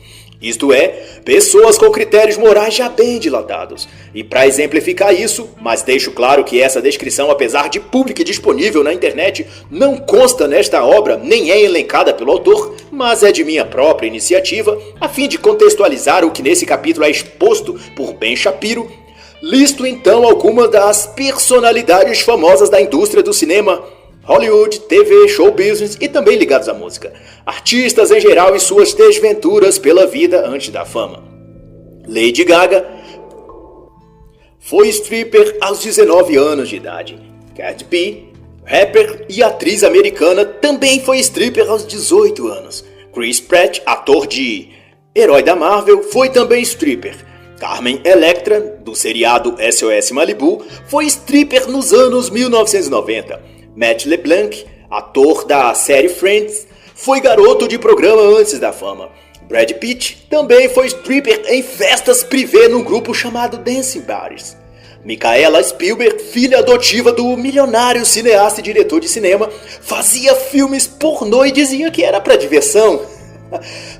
Isto é, pessoas com critérios morais já bem dilatados. E para exemplificar isso, mas deixo claro que essa descrição, apesar de pública e disponível na internet, não consta nesta obra, nem é elencada pelo autor, mas é de minha própria iniciativa, a fim de contextualizar o que nesse capítulo é exposto por Ben Shapiro, listo então algumas das personalidades famosas da indústria do cinema, Hollywood, TV, show business e também ligados à música. Artistas em geral e suas desventuras pela vida antes da fama. Lady Gaga foi stripper aos 19 anos de idade. Cardi B, rapper e atriz americana, também foi stripper aos 18 anos. Chris Pratt, ator de herói da Marvel, foi também stripper. Carmen Electra, do seriado SOS Malibu, foi stripper nos anos 1990. Matt LeBlanc, ator da série Friends, foi garoto de programa antes da fama. Brad Pitt também foi stripper em festas privê num grupo chamado Dancing Bars. Micaela Spielberg, filha adotiva do milionário cineasta e diretor de cinema, fazia filmes pornô e dizia que era para diversão.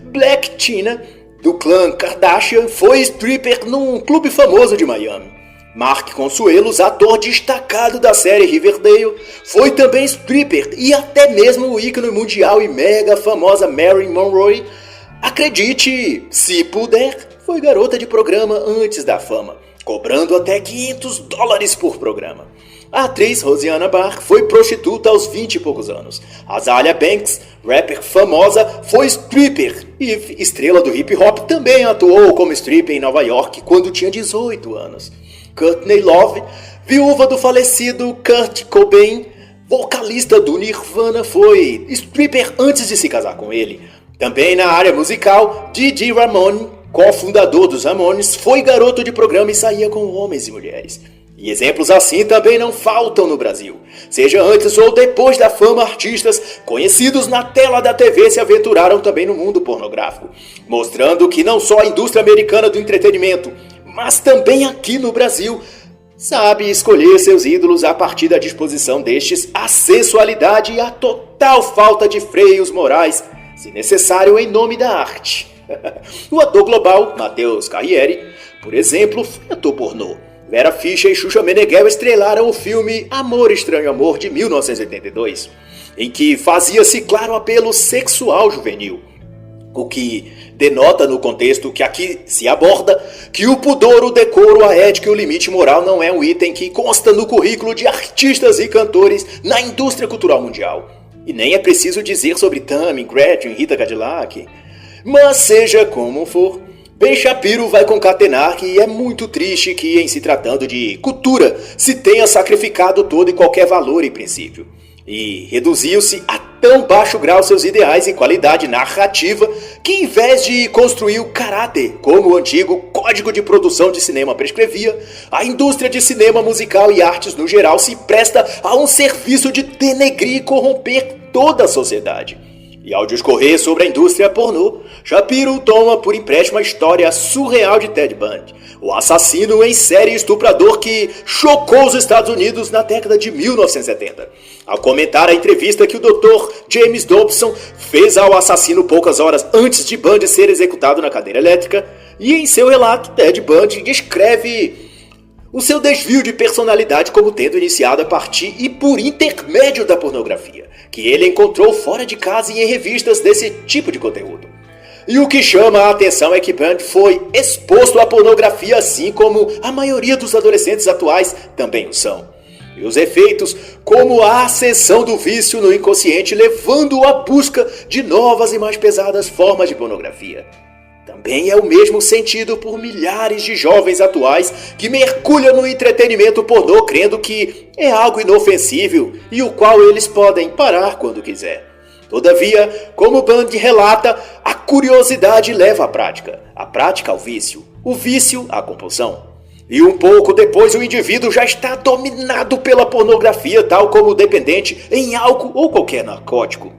Blac Chyna, do clã Kardashian, foi stripper num clube famoso de Miami. Mark Consuelos, ator destacado da série Riverdale, foi também stripper e até mesmo o ícone mundial e mega famosa Marilyn Monroe, acredite, se puder, foi garota de programa antes da fama, cobrando até $500 por programa. A atriz Roseanne Barr foi prostituta aos 20 e poucos anos. Azalia Banks, rapper famosa, foi stripper e estrela do hip hop, também atuou como stripper em Nova York quando tinha 18 anos. Courtney Love, viúva do falecido Kurt Cobain, vocalista do Nirvana, foi stripper antes de se casar com ele. Também na área musical, Didi Ramone, cofundador dos Ramones, foi garoto de programa e saía com homens e mulheres. E exemplos assim também não faltam no Brasil. Seja antes ou depois da fama, artistas conhecidos na tela da TV se aventuraram também no mundo pornográfico, mostrando que não só a indústria americana do entretenimento, mas também aqui no Brasil, sabe escolher seus ídolos a partir da disposição destes à sensualidade e à total falta de freios morais, se necessário em nome da arte. O ator global, Matheus Carriere, por exemplo, foi ator pornô. Vera Fischer e Xuxa Meneghel estrelaram o filme Amor Estranho Amor, de 1982, em que fazia-se claro apelo sexual juvenil, o que denota no contexto que aqui se aborda que o pudor, o decoro, a ética e o limite moral não é um item que consta no currículo de artistas e cantores na indústria cultural mundial. E nem é preciso dizer sobre Tammy, Gretchen, Rita Cadillac. Mas seja como for, Ben Shapiro vai concatenar que é muito triste que, em se tratando de cultura, se tenha sacrificado todo e qualquer valor e princípio. E reduziu-se a tão baixo grau seus ideais e qualidade narrativa que, em vez de construir o caráter, como o antigo Código de Produção de Cinema prescrevia, a indústria de cinema musical e artes no geral se presta a um serviço de denegrir e corromper toda a sociedade. E ao discorrer sobre a indústria pornô, Shapiro toma por empréstimo a história surreal de Ted Bundy, o assassino em série estuprador que chocou os Estados Unidos na década de 1970. Ao comentar a entrevista que o Dr. James Dobson fez ao assassino poucas horas antes de Bundy ser executado na cadeira elétrica, e em seu relato, Ted Bundy descreve o seu desvio de personalidade como tendo iniciado a partir e por intermédio da pornografia, que ele encontrou fora de casa e em revistas desse tipo de conteúdo. E o que chama a atenção é que Bundy foi exposto à pornografia assim como a maioria dos adolescentes atuais também o são. E os efeitos, como a ascensão do vício no inconsciente, levando-o à busca de novas e mais pesadas formas de pornografia. Também é o mesmo sentido por milhares de jovens atuais que mergulham no entretenimento pornô crendo que é algo inofensível e o qual eles podem parar quando quiser. Todavia, como Bundy relata, a curiosidade leva à prática ao vício, o vício à compulsão. E um pouco depois o indivíduo já está dominado pela pornografia, tal como dependente em álcool ou qualquer narcótico.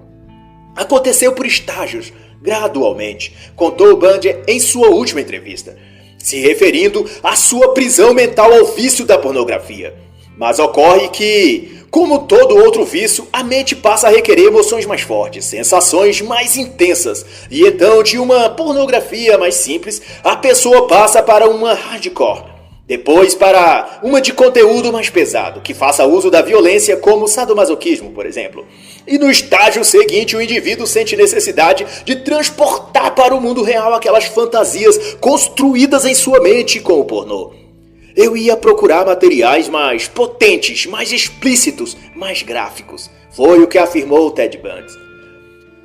Aconteceu por estágios, gradualmente, contou Bundy em sua última entrevista, se referindo à sua prisão mental ao vício da pornografia. Mas ocorre que, como todo outro vício, a mente passa a requerer emoções mais fortes, sensações mais intensas, e então de uma pornografia mais simples, a pessoa passa para uma hardcore, depois para uma de conteúdo mais pesado, que faça uso da violência como sadomasoquismo, por exemplo. E no estágio seguinte, o indivíduo sente necessidade de transportar para o mundo real aquelas fantasias construídas em sua mente com o pornô. Eu ia procurar materiais mais potentes, mais explícitos, mais gráficos. Foi o que afirmou Ted Bundy.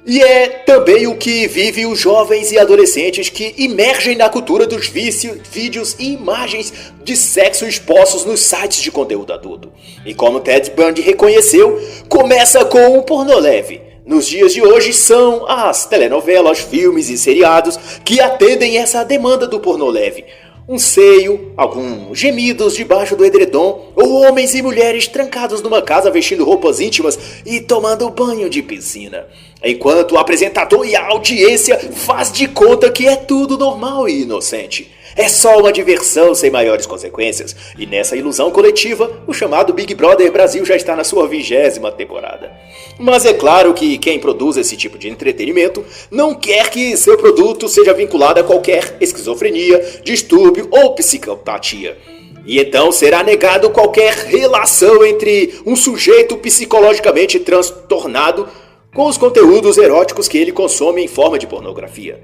E é também o que vivem os jovens e adolescentes que imergem na cultura dos vídeos e imagens de sexo expostos nos sites de conteúdo adulto. E como Ted Bundy reconheceu, começa com o pornô leve. Nos dias de hoje são as telenovelas, filmes e seriados que atendem essa demanda do pornô leve. Um seio, alguns gemidos debaixo do edredom, ou homens e mulheres trancados numa casa vestindo roupas íntimas e tomando banho de piscina. Enquanto o apresentador e a audiência faz de conta que é tudo normal e inocente. É só uma diversão sem maiores consequências. E nessa ilusão coletiva, o chamado Big Brother Brasil já está na sua 20ª temporada. Mas é claro que quem produz esse tipo de entretenimento não quer que seu produto seja vinculado a qualquer esquizofrenia, distúrbio ou psicopatia. E então será negado qualquer relação entre um sujeito psicologicamente transtornado com os conteúdos eróticos que ele consome em forma de pornografia.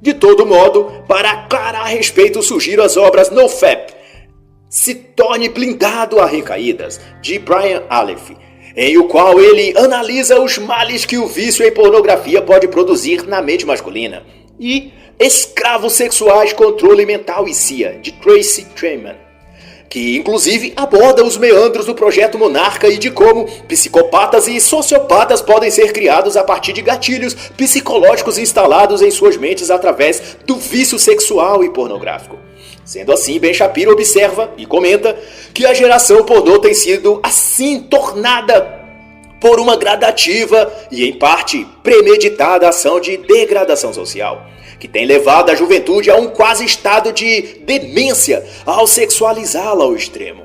De todo modo, para aclarar a respeito, sugiro as obras NoFap, Se Torne Blindado a Recaídas, de Brian Aleph, em o qual ele analisa os males que o vício em pornografia pode produzir na mente masculina, e Escravos Sexuais, Controle Mental e CIA, de Tracy Treman, que inclusive aborda os meandros do projeto Monarca e de como psicopatas e sociopatas podem ser criados a partir de gatilhos psicológicos instalados em suas mentes através do vício sexual e pornográfico. Sendo assim, Ben Shapiro observa e comenta que a geração pornô tem sido assim tornada por uma gradativa e em parte premeditada ação de degradação social, que tem levado a juventude a um quase estado de demência ao sexualizá-la ao extremo.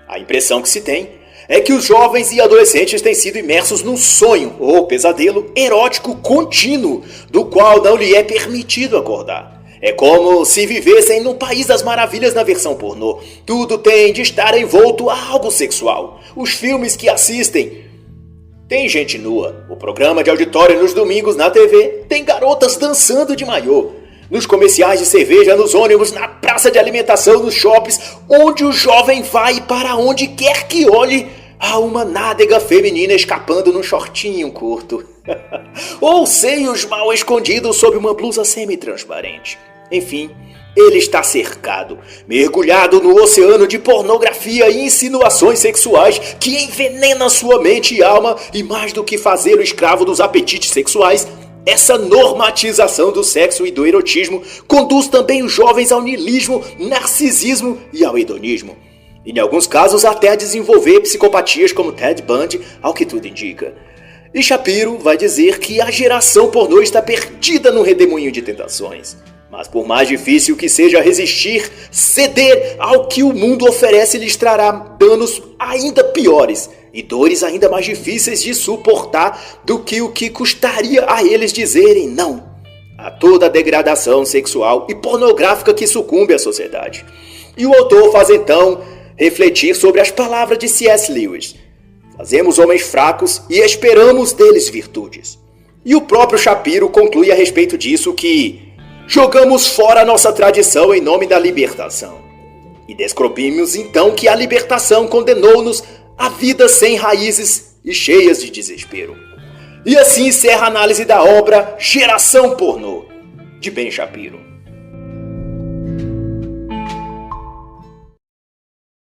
A impressão que se tem é que os jovens e adolescentes têm sido imersos num sonho ou pesadelo erótico contínuo, do qual não lhe é permitido acordar. É como se vivessem no País das Maravilhas na versão pornô. Tudo tem de estar envolto a algo sexual. Os filmes que assistem tem gente nua. O programa de auditório nos domingos na TV tem garotas dançando de maiô. Nos comerciais de cerveja, nos ônibus, na praça de alimentação, nos shoppings, onde o jovem vai para onde quer que olhe, há uma nádega feminina escapando num shortinho curto. Ou seios mal escondidos sob uma blusa semi-transparente. Enfim, ele está cercado, mergulhado no oceano de pornografia e insinuações sexuais que envenena sua mente e alma, e mais do que fazê-lo escravo dos apetites sexuais, essa normatização do sexo e do erotismo conduz também os jovens ao niilismo, narcisismo e ao hedonismo. E, em alguns casos, até a desenvolver psicopatias como Ted Bundy, ao que tudo indica. E Shapiro vai dizer que a geração pornô está perdida num redemoinho de tentações. Mas por mais difícil que seja resistir, ceder ao que o mundo oferece lhes trará danos ainda piores e dores ainda mais difíceis de suportar do que o que custaria a eles dizerem não a toda a degradação sexual e pornográfica que sucumbe à sociedade. E o autor faz então refletir sobre as palavras de C.S. Lewis. Fazemos homens fracos e esperamos deles virtudes. E o próprio Shapiro conclui a respeito disso que jogamos fora a nossa tradição em nome da libertação. E descobrimos então que a libertação condenou-nos a vidas sem raízes e cheias de desespero. E assim encerra a análise da obra Geração Pornô, de Ben Shapiro.